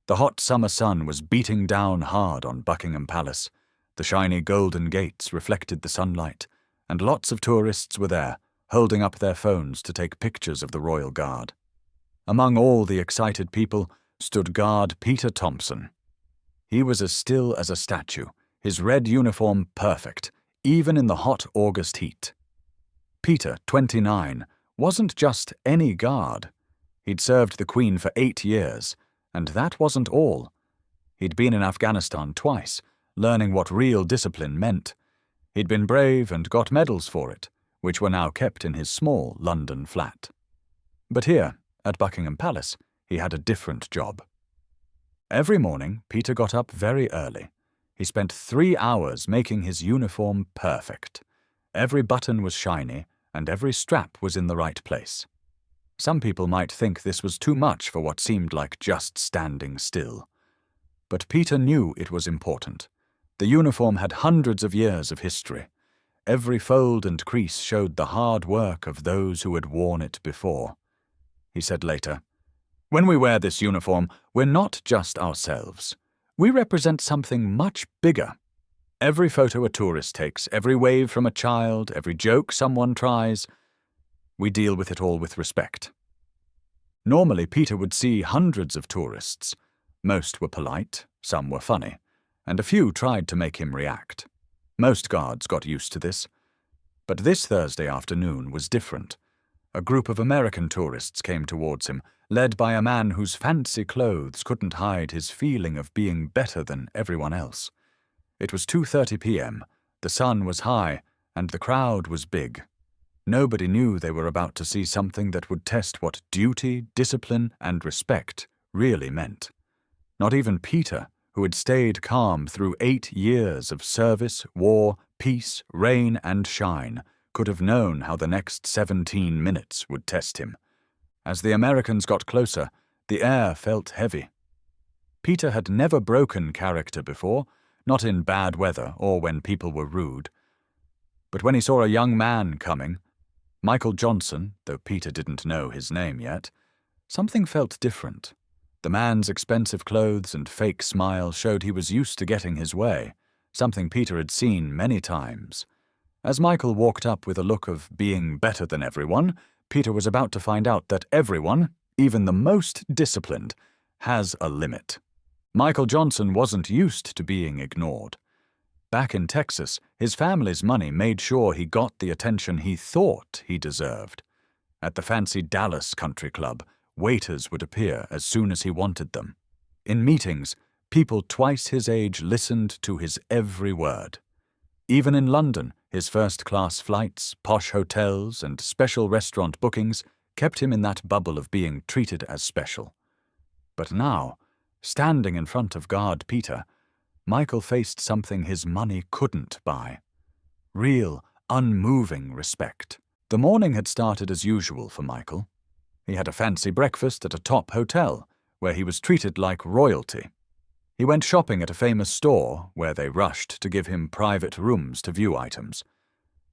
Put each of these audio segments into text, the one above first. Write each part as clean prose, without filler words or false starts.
The hot summer sun was beating down hard on Buckingham Palace. The shiny golden gates reflected the sunlight, and lots of tourists were there, holding up their phones to take pictures of the royal guard. Among all the excited people stood Guard Peter Thompson. He was as still as a statue, his red uniform perfect, even in the hot August heat. Peter, 29, wasn't just any guard. He'd served the Queen for 8 years, and that wasn't all. He'd been in Afghanistan twice, learning what real discipline meant. He'd been brave and got medals for it, which were now kept in his small London flat. But here, at Buckingham Palace, he had a different job. Every morning, Peter got up very early. He spent 3 hours making his uniform perfect. Every button was shiny, and every strap was in the right place. Some people might think this was too much for what seemed like just standing still. But Peter knew it was important. The uniform had hundreds of years of history. Every fold and crease showed the hard work of those who had worn it before. He said later, "When we wear this uniform, we're not just ourselves. We represent something much bigger. Every photo a tourist takes, every wave from a child, every joke someone tries, we deal with it all with respect." Normally, Peter would see hundreds of tourists. Most were polite, some were funny, and a few tried to make him react. Most guards got used to this. But this Thursday afternoon was different. A group of American tourists came towards him, led by a man whose fancy clothes couldn't hide his feeling of being better than everyone else. It was 2:30 p.m., the sun was high, and the crowd was big. Nobody knew they were about to see something that would test what duty, discipline, and respect really meant. Not even Peter, who had stayed calm through 8 years of service, war, peace, rain, and shine, could have known how the next 17 minutes would test him. As the Americans got closer, the air felt heavy. Peter had never broken character before, not in bad weather or when people were rude. But when he saw a young man coming, Michael Johnson, though Peter didn't know his name yet, something felt different. The man's expensive clothes and fake smile showed he was used to getting his way, something Peter had seen many times. As Michael walked up with a look of being better than everyone, Peter was about to find out that everyone, even the most disciplined, has a limit. Michael Johnson wasn't used to being ignored. Back in Texas, his family's money made sure he got the attention he thought he deserved. At the fancy Dallas Country Club, waiters would appear as soon as he wanted them. In meetings, people twice his age listened to his every word. Even in London, his first-class flights, posh hotels, and special restaurant bookings kept him in that bubble of being treated as special. But now, standing in front of Guard Peter, Michael faced something his money couldn't buy. Real, unmoving respect. The morning had started as usual for Michael. He had a fancy breakfast at a top hotel, where he was treated like royalty. He went shopping at a famous store, where they rushed to give him private rooms to view items.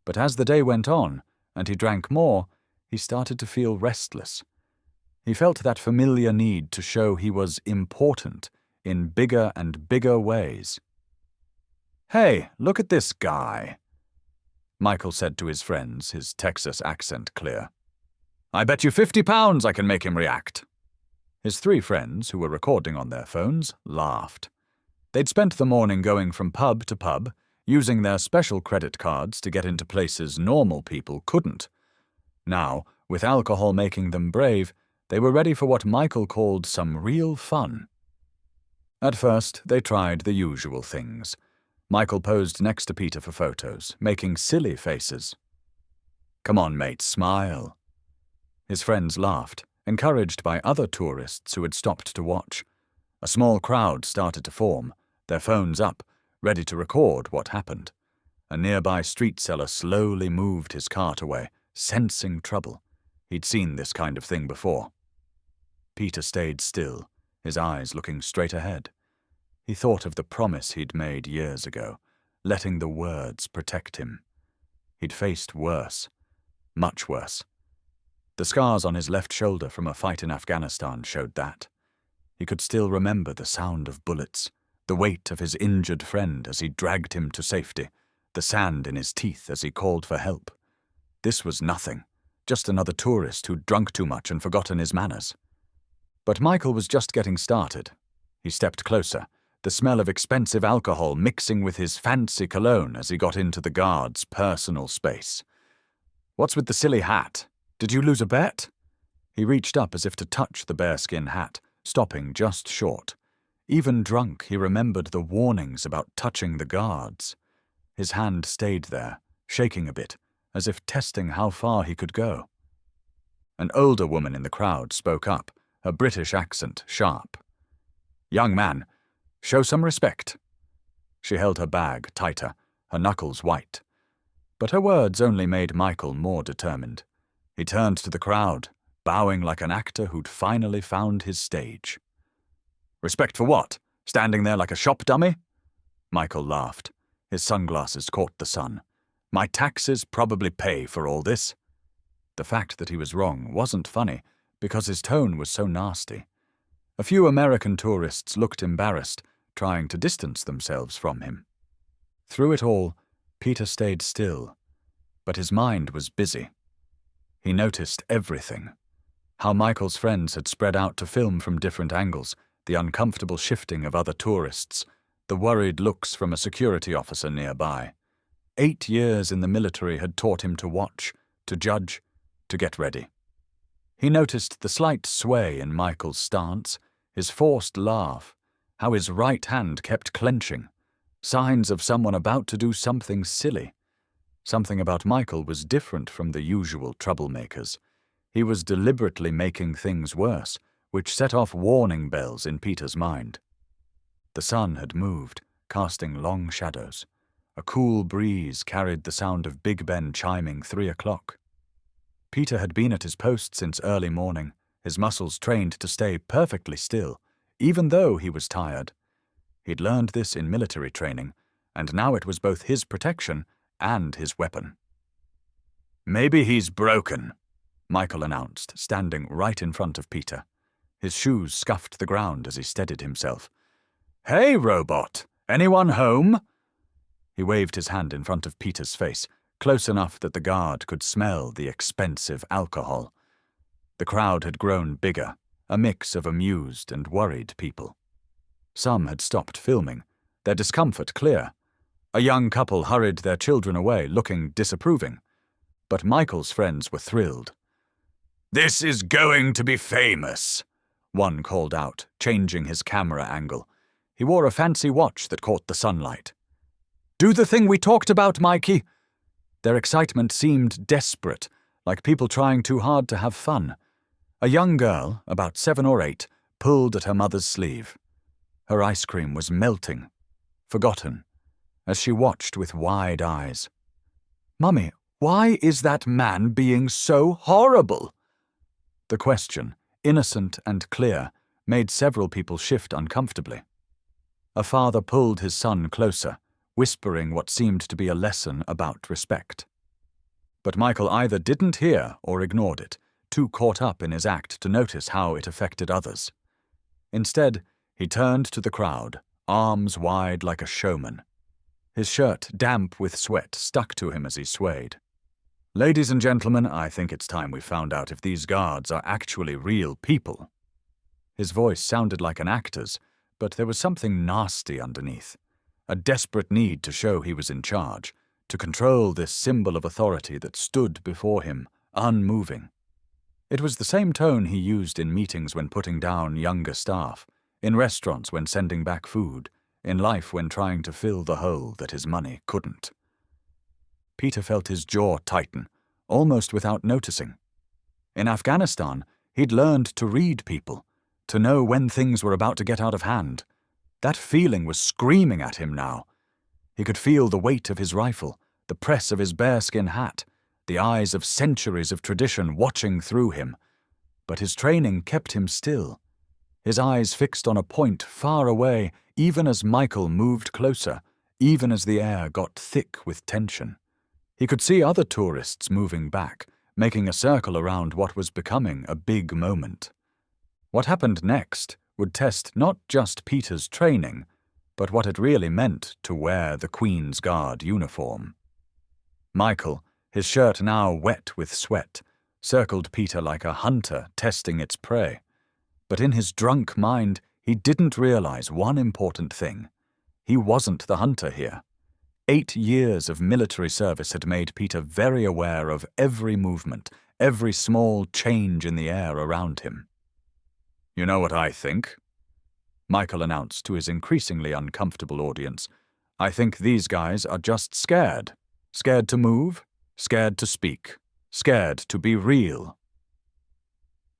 But as the day went on, and he drank more, he started to feel restless. He felt that familiar need to show he was important in bigger and bigger ways. "Hey, look at this guy," Michael said to his friends, his Texas accent clear. "I bet you £50 I can make him react." His 3 friends, who were recording on their phones, laughed. They'd spent the morning going from pub to pub, using their special credit cards to get into places normal people couldn't. Now, with alcohol making them brave, they were ready for what Michael called some real fun. At first, they tried the usual things. Michael posed next to Peter for photos, making silly faces. "Come on, mate, smile." His friends laughed, encouraged by other tourists who had stopped to watch. A small crowd started to form, their phones up, ready to record what happened. A nearby street seller slowly moved his cart away, sensing trouble. He'd seen this kind of thing before. Peter stayed still, his eyes looking straight ahead. He thought of the promise he'd made years ago, letting the words protect him. He'd faced worse, much worse. The scars on his left shoulder from a fight in Afghanistan showed that. He could still remember the sound of bullets, the weight of his injured friend as he dragged him to safety, the sand in his teeth as he called for help. This was nothing, just another tourist who'd drunk too much and forgotten his manners. But Michael was just getting started. He stepped closer, the smell of expensive alcohol mixing with his fancy cologne as he got into the guard's personal space. "What's with the silly hat? Did you lose a bet?" He reached up as if to touch the bearskin hat, stopping just short. Even drunk, he remembered the warnings about touching the guards. His hand stayed there, shaking a bit, as if testing how far he could go. An older woman in the crowd spoke up, her British accent sharp. "Young man, show some respect." She held her bag tighter, her knuckles white. But her words only made Michael more determined. He turned to the crowd, bowing like an actor who'd finally found his stage. "Respect for what? Standing there like a shop dummy?" Michael laughed. His sunglasses caught the sun. "My taxes probably pay for all this." The fact that he was wrong wasn't funny, because his tone was so nasty. A few American tourists looked embarrassed, trying to distance themselves from him. Through it all, Peter stayed still, but his mind was busy. He noticed everything. How Michael's friends had spread out to film from different angles, the uncomfortable shifting of other tourists, the worried looks from a security officer nearby. 8 years in the military had taught him to watch, to judge, to get ready. He noticed the slight sway in Michael's stance, his forced laugh, how his right hand kept clenching, signs of someone about to do something silly. Something about Michael was different from the usual troublemakers. He was deliberately making things worse, which set off warning bells in Peter's mind. The sun had moved, casting long shadows. A cool breeze carried the sound of Big Ben chiming 3 o'clock. Peter had been at his post since early morning, his muscles trained to stay perfectly still, even though he was tired. He'd learned this in military training, and now it was both his protection and his weapon. "Maybe he's broken," Michael announced, standing right in front of Peter. His shoes scuffed the ground as he steadied himself. "Hey, robot! Anyone home?" He waved his hand in front of Peter's face, close enough that the guard could smell the expensive alcohol. The crowd had grown bigger, a mix of amused and worried people. Some had stopped filming, their discomfort clear. A young couple hurried their children away, looking disapproving. But Michael's friends were thrilled. "This is going to be famous," one called out, changing his camera angle. He wore a fancy watch that caught the sunlight. "Do the thing we talked about, Mikey!" Their excitement seemed desperate, like people trying too hard to have fun. A young girl, about 7 or 8, pulled at her mother's sleeve. Her ice cream was melting, forgotten, as she watched with wide eyes. "Mummy, why is that man being so horrible?" The question, innocent and clear, made several people shift uncomfortably. A father pulled his son closer, whispering what seemed to be a lesson about respect. But Michael either didn't hear or ignored it, too caught up in his act to notice how it affected others. Instead, he turned to the crowd, arms wide like a showman. His shirt, damp with sweat, stuck to him as he swayed. "Ladies and gentlemen, I think it's time we found out if these guards are actually real people." His voice sounded like an actor's, but there was something nasty underneath. A desperate need to show he was in charge, to control this symbol of authority that stood before him, unmoving. It was the same tone he used in meetings when putting down younger staff, in restaurants when sending back food, in life when trying to fill the hole that his money couldn't. Peter felt his jaw tighten, almost without noticing. In Afghanistan, he'd learned to read people, to know when things were about to get out of hand. That feeling was screaming at him now. He could feel the weight of his rifle, the press of his bearskin hat, the eyes of centuries of tradition watching through him. But his training kept him still, his eyes fixed on a point far away, even as Michael moved closer, even as the air got thick with tension. He could see other tourists moving back, making a circle around what was becoming a big moment. What happened next would test not just Peter's training, but what it really meant to wear the Queen's Guard uniform. Michael, his shirt now wet with sweat, circled Peter like a hunter testing its prey. But in his drunk mind, he didn't realize one important thing. He wasn't the hunter here. 8 years of military service had made Peter very aware of every movement, every small change in the air around him. "You know what I think?" Michael announced to his increasingly uncomfortable audience. "I think these guys are just scared. Scared to move, scared to speak, scared to be real."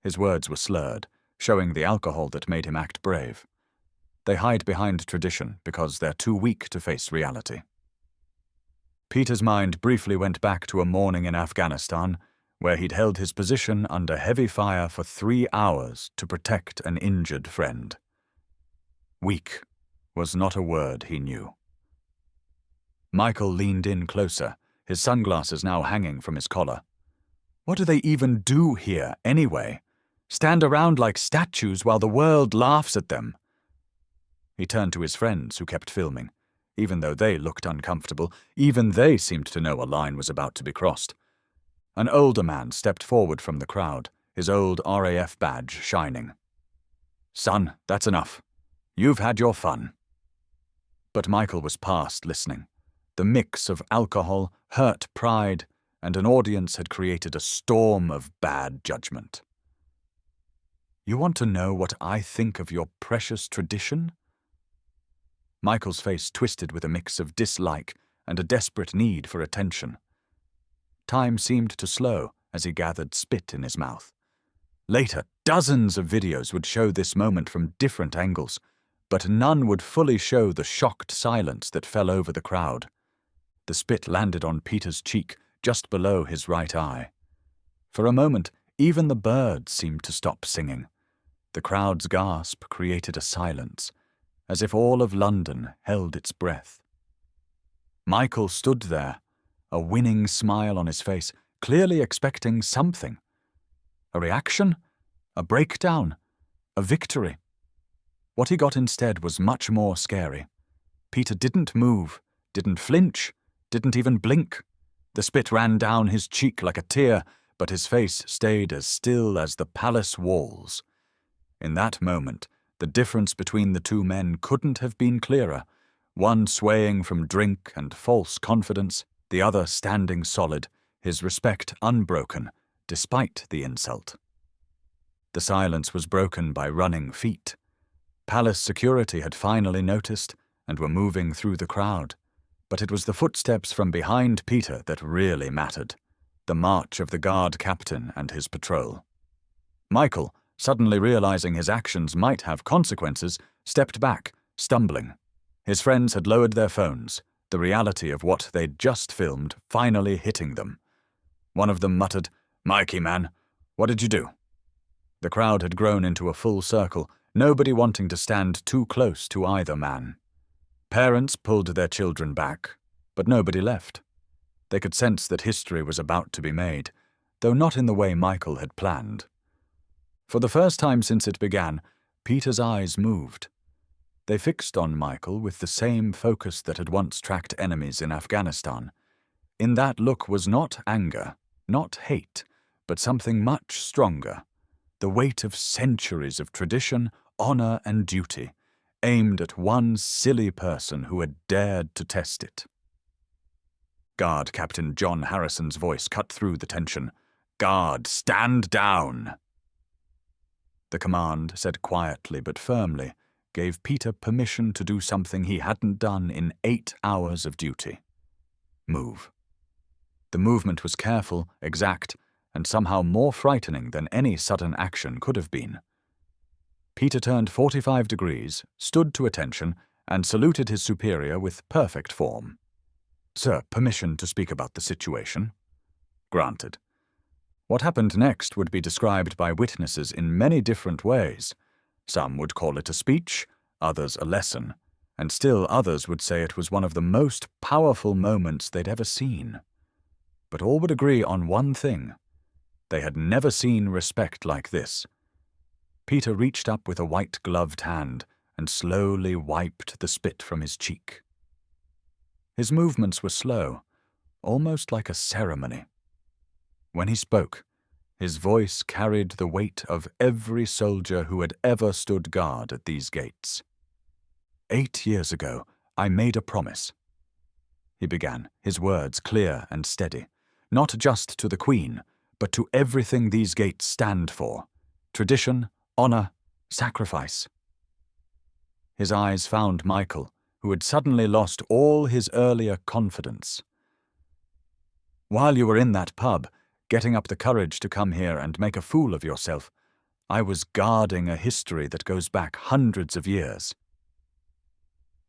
His words were slurred, showing the alcohol that made him act brave. They hide behind tradition because they're too weak to face reality. Peter's mind briefly went back to a morning in Afghanistan, where he'd held his position under heavy fire for 3 hours to protect an injured friend. Weak was not a word he knew. Michael leaned in closer, his sunglasses now hanging from his collar. What do they even do here, anyway? Stand around like statues while the world laughs at them? He turned to his friends, who kept filming. Even though they looked uncomfortable, even they seemed to know a line was about to be crossed. An older man stepped forward from the crowd, his old RAF badge shining. "Son, that's enough. You've had your fun." But Michael was past listening. The mix of alcohol, hurt pride, and an audience had created a storm of bad judgment. "You want to know what I think of your precious tradition?" Michael's face twisted with a mix of dislike and a desperate need for attention. Time seemed to slow as he gathered spit in his mouth. Later, dozens of videos would show this moment from different angles, but none would fully show the shocked silence that fell over the crowd. The spit landed on Peter's cheek, just below his right eye. For a moment, even the birds seemed to stop singing. The crowd's gasp created a silence, as if all of London held its breath. Michael stood there, a winning smile on his face, clearly expecting something. A reaction? A breakdown? A victory? What he got instead was much more scary. Peter didn't move, didn't flinch, didn't even blink. The spit ran down his cheek like a tear, but his face stayed as still as the palace walls. In that moment, the difference between the two men couldn't have been clearer, one swaying from drink and false confidence, the other standing solid, his respect unbroken, despite the insult. The silence was broken by running feet. Palace security had finally noticed and were moving through the crowd, but it was the footsteps from behind Peter that really mattered, the march of the guard captain and his patrol. Michael, suddenly realizing his actions might have consequences, stepped back, stumbling. His friends had lowered their phones, the reality of what they'd just filmed finally hitting them. One of them muttered, "Mikey, man, what did you do?" The crowd had grown into a full circle, nobody wanting to stand too close to either man. Parents pulled their children back, but nobody left. They could sense that history was about to be made, though not in the way Michael had planned. For the first time since it began, Peter's eyes moved. They fixed on Michael with the same focus that had once tracked enemies in Afghanistan. In that look was not anger, not hate, but something much stronger, the weight of centuries of tradition, honor, and duty, aimed at one silly person who had dared to test it. Guard Captain John Harrison's voice cut through the tension. "Guard, stand down!" The command, said quietly but firmly, gave Peter permission to do something he hadn't done in 8 hours of duty. Move. The movement was careful, exact, and somehow more frightening than any sudden action could have been. Peter turned 45 degrees, stood to attention, and saluted his superior with perfect form. "Sir, permission to speak about the situation?" "Granted." What happened next would be described by witnesses in many different ways. Some would call it a speech, others a lesson, and still others would say it was one of the most powerful moments they'd ever seen. But all would agree on one thing. They had never seen respect like this. Peter reached up with a white-gloved hand and slowly wiped the spit from his cheek. His movements were slow, almost like a ceremony. When he spoke, his voice carried the weight of every soldier who had ever stood guard at these gates. 8 years ago, I made a promise. He began, his words clear and steady, not just to the Queen, but to everything these gates stand for: tradition, honor, sacrifice. His eyes found Michael, who had suddenly lost all his earlier confidence. While you were in that pub, getting up the courage to come here and make a fool of yourself, I was guarding a history that goes back hundreds of years.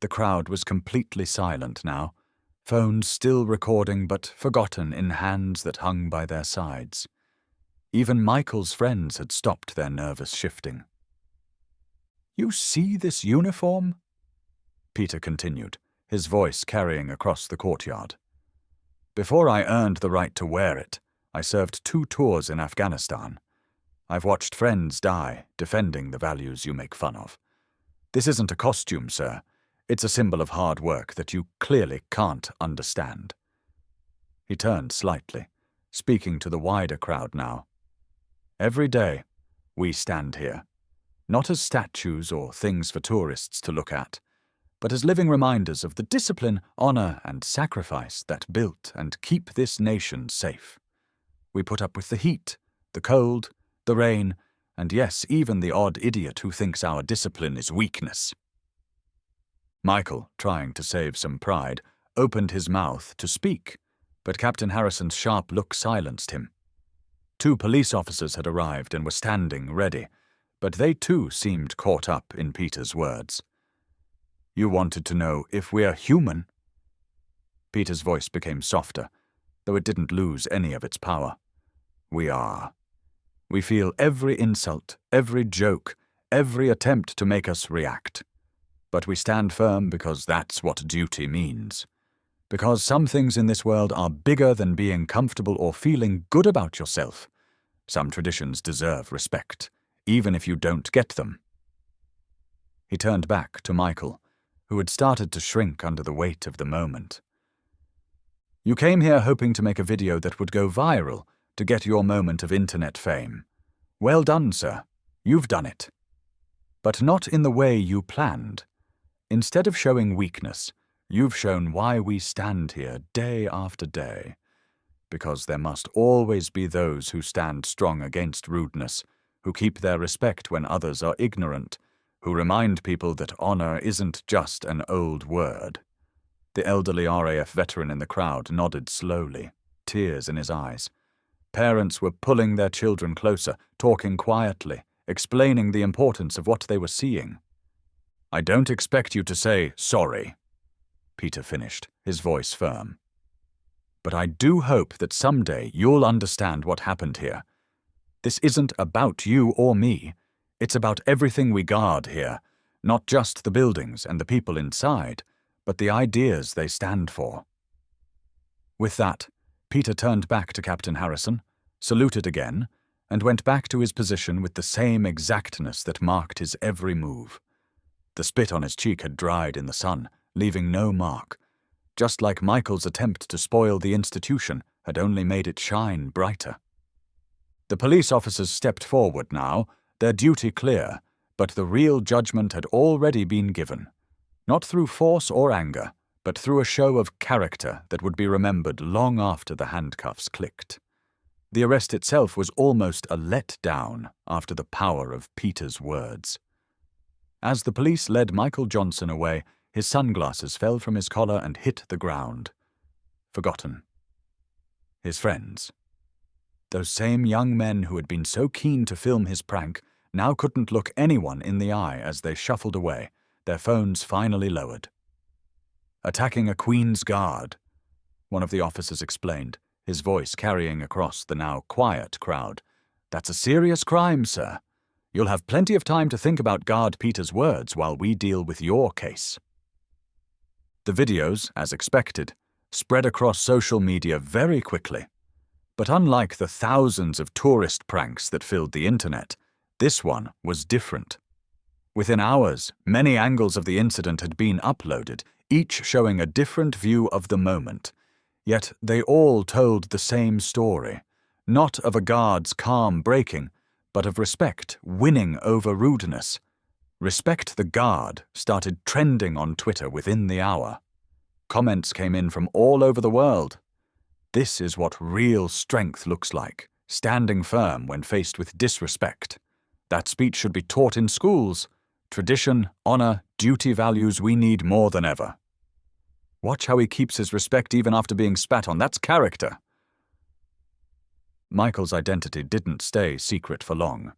The crowd was completely silent now, phones still recording but forgotten in hands that hung by their sides. Even Michael's friends had stopped their nervous shifting. "You see this uniform?" Peter continued, his voice carrying across the courtyard. "Before I earned the right to wear it, I served 2 tours in Afghanistan. I've watched friends die defending the values you make fun of. This isn't a costume, sir. It's a symbol of hard work that you clearly can't understand." He turned slightly, speaking to the wider crowd now. "Every day, we stand here, not as statues or things for tourists to look at, but as living reminders of the discipline, honor, and sacrifice that built and keep this nation safe. We put up with the heat, the cold, the rain, and yes, even the odd idiot who thinks our discipline is weakness." Michael, trying to save some pride, opened his mouth to speak, but Captain Harrison's sharp look silenced him. 2 police officers had arrived and were standing ready, but they too seemed caught up in Peter's words. "You wanted to know if we're human?" Peter's voice became softer, though it didn't lose any of its power. "We are. We feel every insult, every joke, every attempt to make us react. But we stand firm because that's what duty means. Because some things in this world are bigger than being comfortable or feeling good about yourself. Some traditions deserve respect, even if you don't get them." He turned back to Michael, who had started to shrink under the weight of the moment. "You came here hoping to make a video that would go viral, to get your moment of internet fame. Well done, sir. You've done it. But not in the way you planned. Instead of showing weakness, you've shown why we stand here day after day. Because there must always be those who stand strong against rudeness, who keep their respect when others are ignorant, who remind people that honor isn't just an old word." The elderly RAF veteran in the crowd nodded slowly, tears in his eyes. Parents were pulling their children closer, talking quietly, explaining the importance of what they were seeing. "I don't expect you to say sorry," Peter finished, his voice firm. "But I do hope that someday you'll understand what happened here. This isn't about you or me. It's about everything we guard here, not just the buildings and the people inside, but the ideas they stand for." With that, Peter turned back to Captain Harrison, saluted again, and went back to his position with the same exactness that marked his every move. The spit on his cheek had dried in the sun, leaving no mark, just like Michael's attempt to spoil the institution had only made it shine brighter. The police officers stepped forward now, their duty clear, but the real judgment had already been given, not through force or anger, but through a show of character that would be remembered long after the handcuffs clicked. The arrest itself was almost a letdown after the power of Peter's words. As the police led Michael Johnson away, his sunglasses fell from his collar and hit the ground. Forgotten. His friends. Those same young men who had been so keen to film his prank now couldn't look anyone in the eye as they shuffled away, their phones finally lowered. "Attacking a Queen's Guard," one of the officers explained, his voice carrying across the now quiet crowd. "That's a serious crime, sir. You'll have plenty of time to think about Guard Peter's words while we deal with your case." The videos, as expected, spread across social media very quickly. But unlike the thousands of tourist pranks that filled the internet, This one was different. Within hours, many angles of the incident had been uploaded, each showing a different view of the moment. Yet they all told the same story, not of a guard's calm breaking, but of respect winning over rudeness. Respect the Guard started trending on Twitter within the hour. Comments came in from all over the world. This is what real strength looks like, standing firm when faced with disrespect. That speech should be taught in schools. Tradition, honor, duty values we need more than ever. Watch how he keeps his respect even after being spat on. That's character. Michael's identity didn't stay secret for long.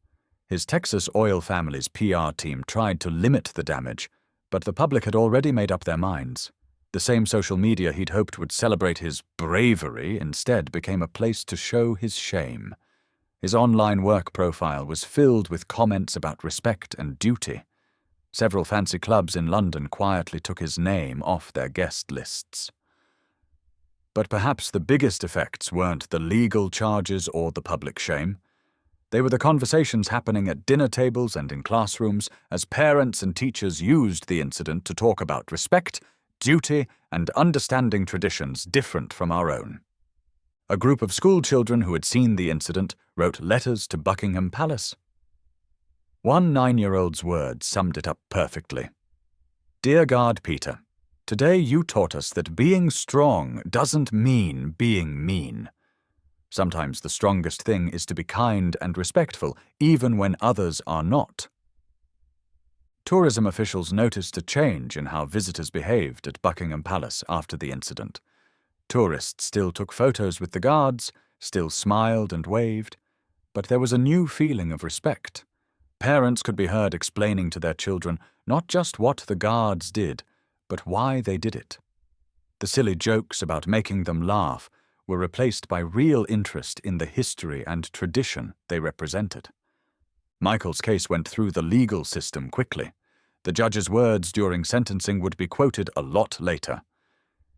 His Texas oil family's PR team tried to limit the damage, but the public had already made up their minds. The same social media he'd hoped would celebrate his bravery instead became a place to show his shame. His online work profile was filled with comments about respect and duty. Several fancy clubs in London quietly took his name off their guest lists. But perhaps the biggest effects weren't the legal charges or the public shame. They were the conversations happening at dinner tables and in classrooms as parents and teachers used the incident to talk about respect, duty, and understanding traditions different from our own. A group of schoolchildren who had seen the incident wrote letters to Buckingham Palace. One 9-year-old's words summed it up perfectly. "Dear Guard Peter, today you taught us that being strong doesn't mean being mean. Sometimes the strongest thing is to be kind and respectful, even when others are not." Tourism officials noticed a change in how visitors behaved at Buckingham Palace after the incident. Tourists still took photos with the guards, still smiled and waved, but there was a new feeling of respect. Parents could be heard explaining to their children not just what the guards did, but why they did it. The silly jokes about making them laugh were replaced by real interest in the history and tradition they represented. Michael's case went through the legal system quickly. The judge's words during sentencing would be quoted a lot later.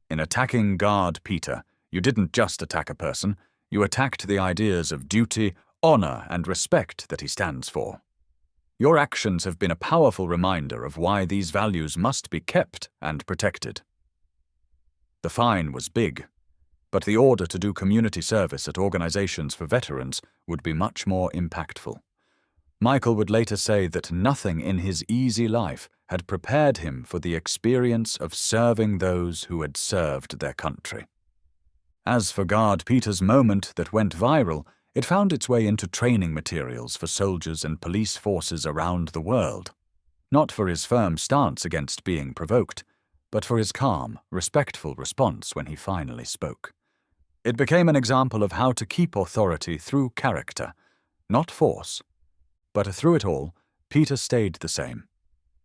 "In attacking Guard Peter, you didn't just attack a person, you attacked the ideas of duty, honor, and respect that he stands for. Your actions have been a powerful reminder of why these values must be kept and protected." The fine was big, but the order to do community service at organizations for veterans would be much more impactful. Michael would later say that nothing in his easy life had prepared him for the experience of serving those who had served their country. As for Guard Peter's moment that went viral, it found its way into training materials for soldiers and police forces around the world. Not for his firm stance against being provoked, but for his calm, respectful response when he finally spoke. It became an example of how to keep authority through character, not force. But through it all, Peter stayed the same.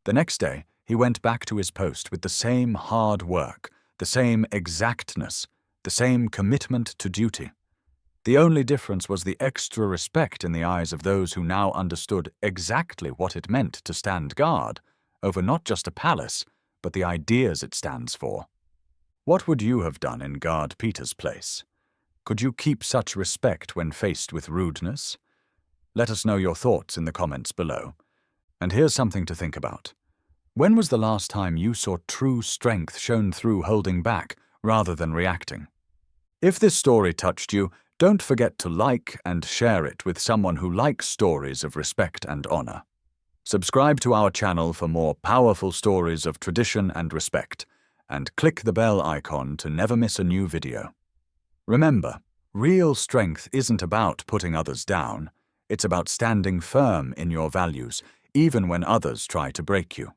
The next day, he went back to his post with the same hard work, the same exactness, the same commitment to duty. The only difference was the extra respect in the eyes of those who now understood exactly what it meant to stand guard over not just a palace, but the ideas it stands for. What would you have done in Guard Peter's place? Could you keep such respect when faced with rudeness? Let us know your thoughts in the comments below. And here's something to think about. When was the last time you saw true strength shown through holding back rather than reacting? If this story touched you, don't forget to like and share it with someone who likes stories of respect and honor. Subscribe to our channel for more powerful stories of tradition and respect, and click the bell icon to never miss a new video. Remember, real strength isn't about putting others down. It's about standing firm in your values, even when others try to break you.